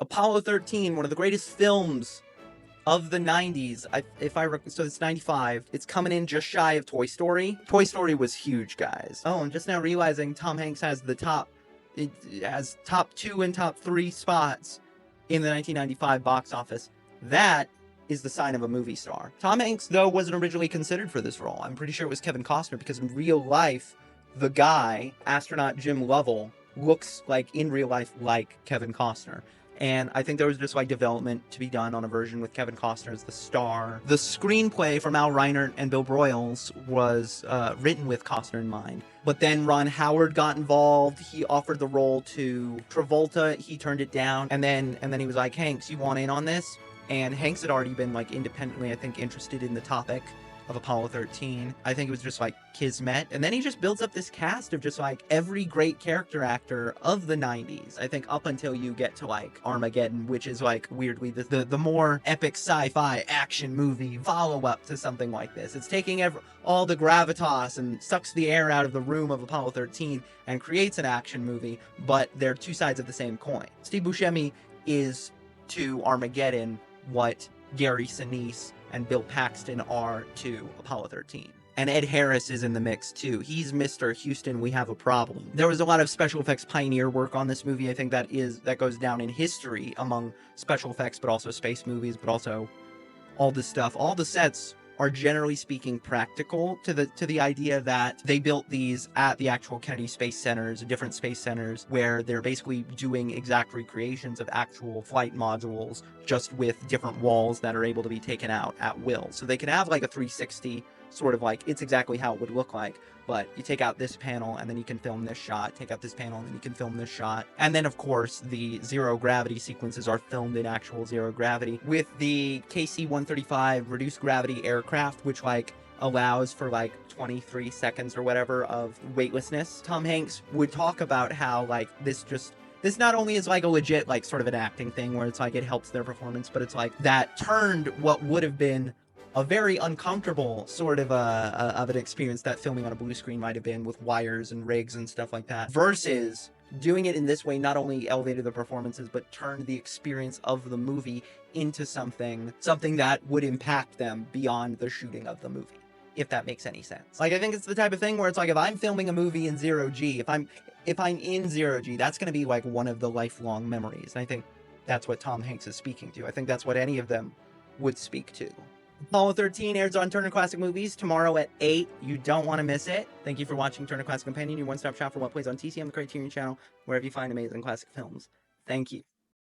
Apollo 13, one of the greatest films of the 90s. So it's 95. It's coming in just shy of Toy Story. Toy Story was huge, guys. Oh, I'm just now realizing Tom Hanks has it has top 2 and top 3 spots in the 1995 box office. That is the sign of a movie star. Tom Hanks, though, wasn't originally considered for this role. I'm pretty sure it was Kevin Costner, because in real life, the guy, astronaut Jim Lovell, looks like, in real life, like Kevin Costner. And I think there was just like development to be done on a version with Kevin Costner as the star. The screenplay from Al Reinert and Bill Broyles was written with Costner in mind. But then Ron Howard got involved. He offered the role to Travolta. He turned it down. And then he was like, Hanks, you want in on this? And Hanks had already been like independently, I think, interested in the topic of Apollo 13. I think it was just like kismet. And then he just builds up this cast of just like every great character actor of the 90s. I think up until you get to like Armageddon, which is like weirdly the more epic sci-fi action movie follow-up to something like this. It's taking all the gravitas and sucks the air out of the room of Apollo 13 and creates an action movie, but they're two sides of the same coin. Steve Buscemi is to Armageddon what Gary Sinise and Bill Paxton are to Apollo 13. And Ed Harris is in the mix too. He's Mr. Houston, we have a problem. There was a lot of special effects pioneer work on this movie. I think that goes down in history among special effects, but also space movies, but also all this stuff. All the sets are generally speaking practical to the idea that they built these at the actual Kennedy Space Centers, different space centers, where they're basically doing exact recreations of actual flight modules, just with different walls that are able to be taken out at will. So they can have like a 360 sort of like, it's exactly how it would look like, but you take out this panel and then you can film this shot, take out this panel and then you can film this shot. And then of course the zero gravity sequences are filmed in actual zero gravity with the KC-135 reduced gravity aircraft, which like allows for like 23 seconds or whatever of weightlessness. Tom Hanks would talk about how like this not only is like a legit like sort of an acting thing where it's like it helps their performance, but it's like that turned what would have been a very uncomfortable sort of an experience that filming on a blue screen might have been with wires and rigs and stuff like that, versus doing it in this way not only elevated the performances, but turned the experience of the movie into something that would impact them beyond the shooting of the movie, if that makes any sense. Like, I think it's the type of thing where it's like, if I'm filming a movie in zero G, if I'm in zero G, that's going to be like one of the lifelong memories. And I think that's what Tom Hanks is speaking to. I think that's what any of them would speak to. Apollo 13 airs on Turner Classic Movies tomorrow at 8. You don't want to miss it. Thank you for watching Turner Classic Companion, your one-stop shop for what plays on TCM, the Criterion Channel, wherever you find amazing classic films. Thank you.